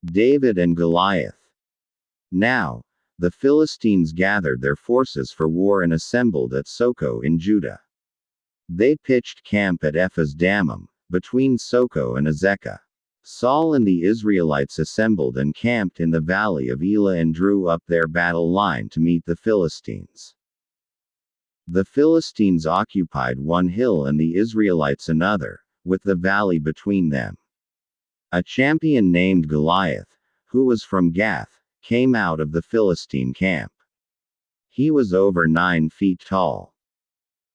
David and Goliath. Now, the Philistines gathered their forces for war and assembled at Soko in Judah. They pitched camp at Ephes-dammim, between Soko and Azekah. Saul and the Israelites assembled and camped in the valley of Elah and drew up their battle line to meet the Philistines. The Philistines occupied one hill and the Israelites another, with the valley between them. A champion named Goliath, who was from Gath, came out of the Philistine camp. He was over 9 feet tall.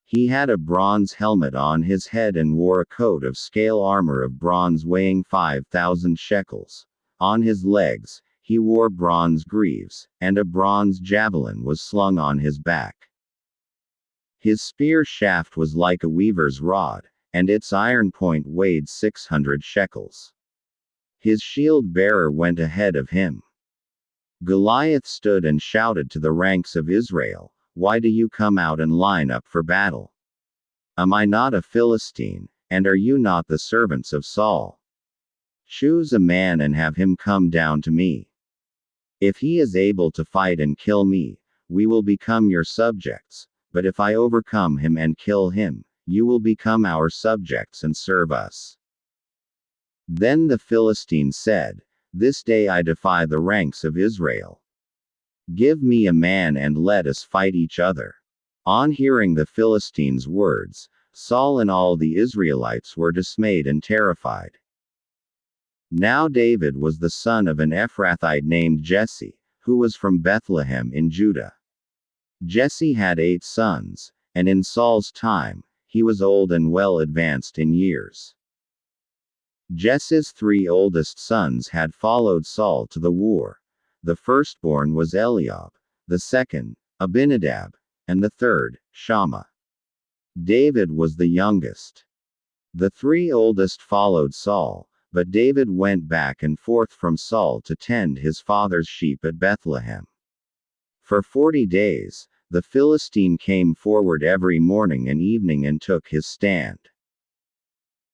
He had a bronze helmet on his head and wore a coat of scale armor of bronze weighing 5,000 shekels. On his legs, he wore bronze greaves, and a bronze javelin was slung on his back. His spear shaft was like a weaver's rod, and its iron point weighed 600 shekels. His shield bearer went ahead of him. Goliath stood and shouted to the ranks of Israel, "Why do you come out and line up for battle? Am I not a Philistine, and are you not the servants of Saul? Choose a man and have him come down to me. If he is able to fight and kill me, we will become your subjects, but if I overcome him and kill him, you will become our subjects and serve us." Then the Philistine said, "This day I defy the ranks of Israel. Give me a man and let us fight each other." On hearing the Philistines' words, Saul and all the Israelites were dismayed and terrified. Now David was the son of an Ephrathite named Jesse, who was from Bethlehem in Judah. Jesse had 8 sons, and in Saul's time, he was old and well advanced in years. Jesse's 3 oldest sons had followed Saul to the war. The firstborn was Eliab, the second, Abinadab, and the third, Shammah. David was the youngest. The 3 oldest followed Saul, but David went back and forth from Saul to tend his father's sheep at Bethlehem. For 40 days, the Philistine came forward every morning and evening and took his stand.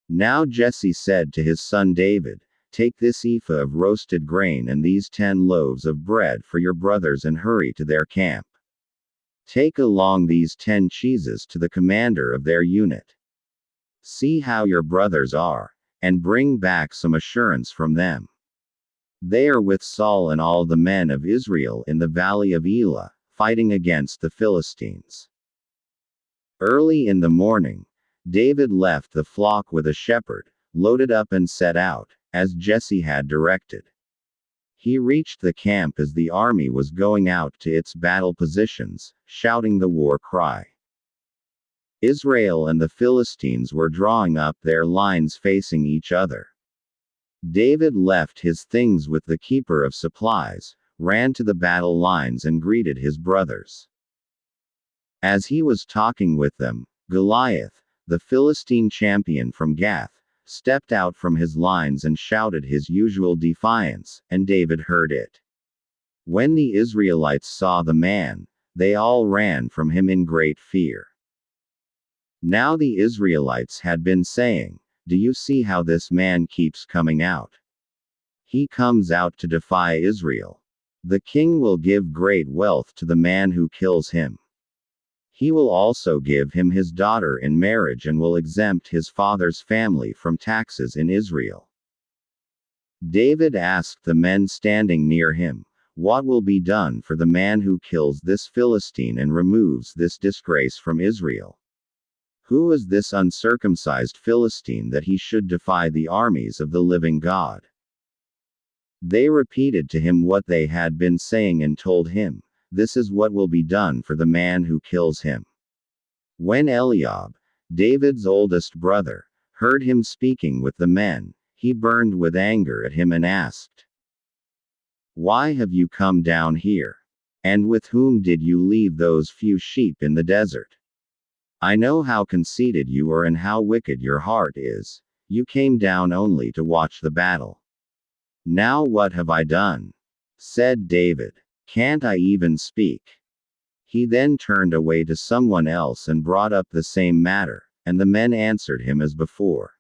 Now Jesse said to his son David, "Take this ephah of roasted grain and these 10 loaves of bread for your brothers and hurry to their camp. Take along these 10 cheeses to the commander of their unit. See how your brothers are, and bring back some assurance from them. They are with Saul and all the men of Israel in the valley of Elah, fighting against the Philistines." Early in the morning, David left the flock with a shepherd, loaded up and set out, as Jesse had directed. He reached the camp as the army was going out to its battle positions, shouting the war cry. Israel and the Philistines were drawing up their lines facing each other. David left his things with the keeper of supplies, ran to the battle lines and greeted his brothers. As he was talking with them, Goliath, the Philistine champion from Gath, stepped out from his lines and shouted his usual defiance, and David heard it. When the Israelites saw the man, they all ran from him in great fear. Now the Israelites had been saying, "Do you see how this man keeps coming out? He comes out to defy Israel. The king will give great wealth to the man who kills him. He will also give him his daughter in marriage and will exempt his father's family from taxes in Israel." David asked the men standing near him, "What will be done for the man who kills this Philistine and removes this disgrace from Israel? Who is this uncircumcised Philistine that he should defy the armies of the living God?" They repeated to him what they had been saying and told him, "This is what will be done for the man who kills him." When Eliab, David's oldest brother, heard him speaking with the men, he burned with anger at him and asked, "Why have you come down here? And with whom did you leave those few sheep in the desert? I know how conceited you are and how wicked your heart is. You came down only to watch the battle. Now what have I done?" Said David, "Can't I even speak?" He then turned away to someone else and brought up the same matter, and the men answered him as before.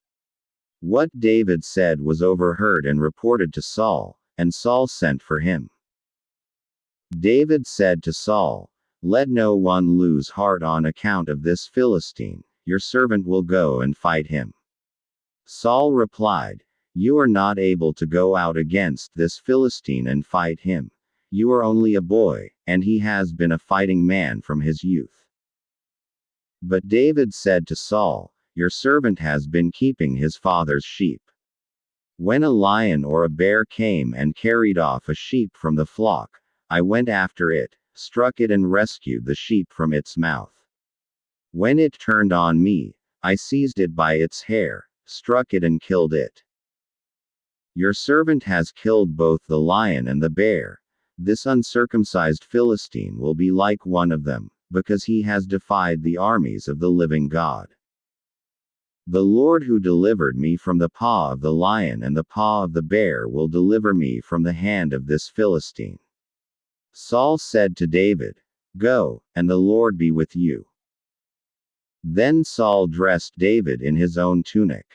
What David said was overheard and reported to Saul, and Saul sent for him. David said to Saul, "Let no one lose heart on account of this Philistine, your servant will go and fight him." Saul replied, "You are not able to go out against this Philistine and fight him. You are only a boy, and he has been a fighting man from his youth." But David said to Saul, "Your servant has been keeping his father's sheep. When a lion or a bear came and carried off a sheep from the flock, I went after it, struck it and rescued the sheep from its mouth. When it turned on me, I seized it by its hair, struck it and killed it. Your servant has killed both the lion and the bear. This uncircumcised Philistine will be like one of them, because he has defied the armies of the living God. The Lord who delivered me from the paw of the lion and the paw of the bear will deliver me from the hand of this Philistine." Saul said to David, "Go, and the Lord be with you." Then Saul dressed David in his own tunic.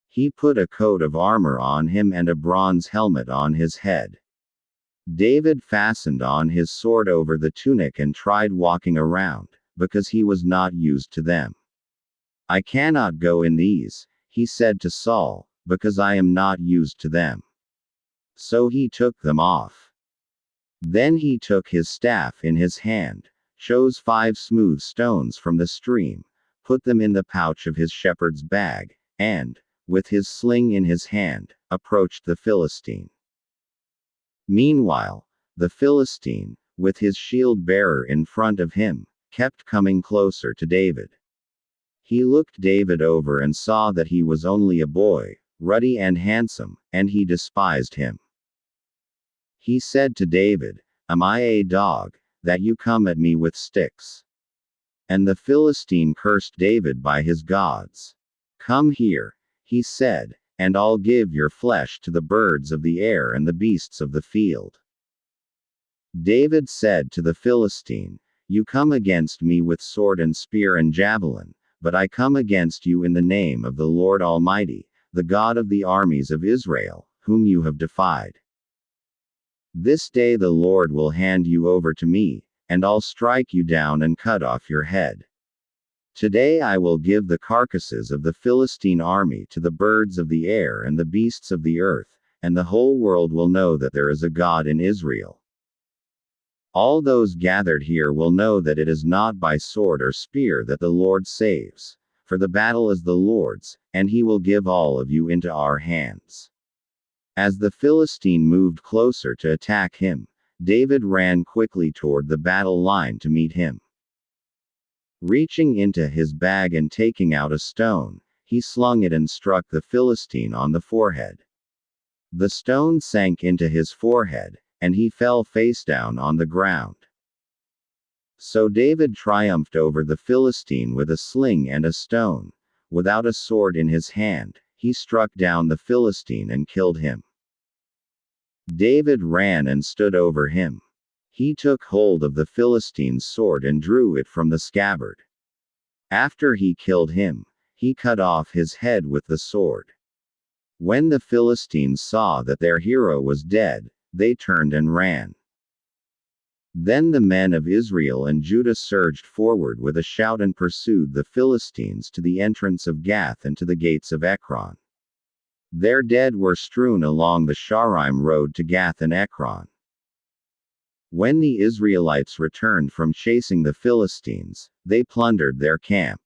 He put a coat of armor on him and a bronze helmet on his head. David fastened on his sword over the tunic and tried walking around, because he was not used to them. "I cannot go in these," he said to Saul, "because I am not used to them." So he took them off. Then he took his staff in his hand, chose 5 smooth stones from the stream, put them in the pouch of his shepherd's bag, and, with his sling in his hand, approached the Philistine. Meanwhile, the Philistine, with his shield-bearer in front of him, kept coming closer to David. He looked David over and saw that he was only a boy, ruddy and handsome, and he despised him. He said to David, "Am I a dog, that you come at me with sticks?" And the Philistine cursed David by his gods. "Come here," he said, "and I'll give your flesh to the birds of the air and the beasts of the field." David said to the Philistine, "You come against me with sword and spear and javelin, but I come against you in the name of the Lord Almighty, the God of the armies of Israel, whom you have defied. This day the Lord will hand you over to me, and I'll strike you down and cut off your head. Today I will give the carcasses of the Philistine army to the birds of the air and the beasts of the earth, and the whole world will know that there is a God in Israel. All those gathered here will know that it is not by sword or spear that the Lord saves, for the battle is the Lord's, and he will give all of you into our hands." As the Philistine moved closer to attack him, David ran quickly toward the battle line to meet him. Reaching into his bag and taking out a stone, he slung it and struck the Philistine on the forehead. The stone sank into his forehead, and he fell face down on the ground. So David triumphed over the Philistine with a sling and a stone. Without a sword in his hand, he struck down the Philistine and killed him. David ran and stood over him. He took hold of the Philistine's sword and drew it from the scabbard. After he killed him, he cut off his head with the sword. When the Philistines saw that their hero was dead, they turned and ran. Then the men of Israel and Judah surged forward with a shout and pursued the Philistines to the entrance of Gath and to the gates of Ekron. Their dead were strewn along the Shaaraim road to Gath and Ekron. When the Israelites returned from chasing the Philistines, they plundered their camp.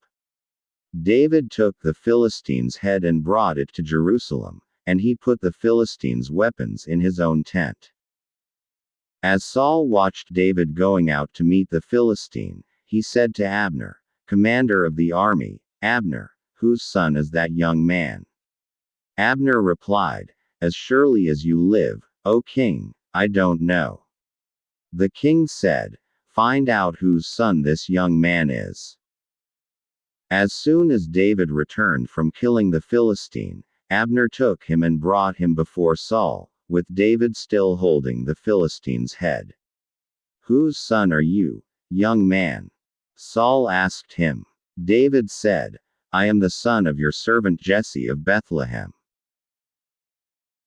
David took the Philistines' head and brought it to Jerusalem, and he put the Philistines' weapons in his own tent. As Saul watched David going out to meet the Philistine, he said to Abner, commander of the army, "Abner, whose son is that young man?" Abner replied, "As surely as you live, O king, I don't know." The king said, "Find out whose son this young man is." As soon as David returned from killing the Philistine, Abner took him and brought him before Saul, with David still holding the Philistine's head. "Whose son are you, young man?" Saul asked him. David said, "I am the son of your servant Jesse of Bethlehem."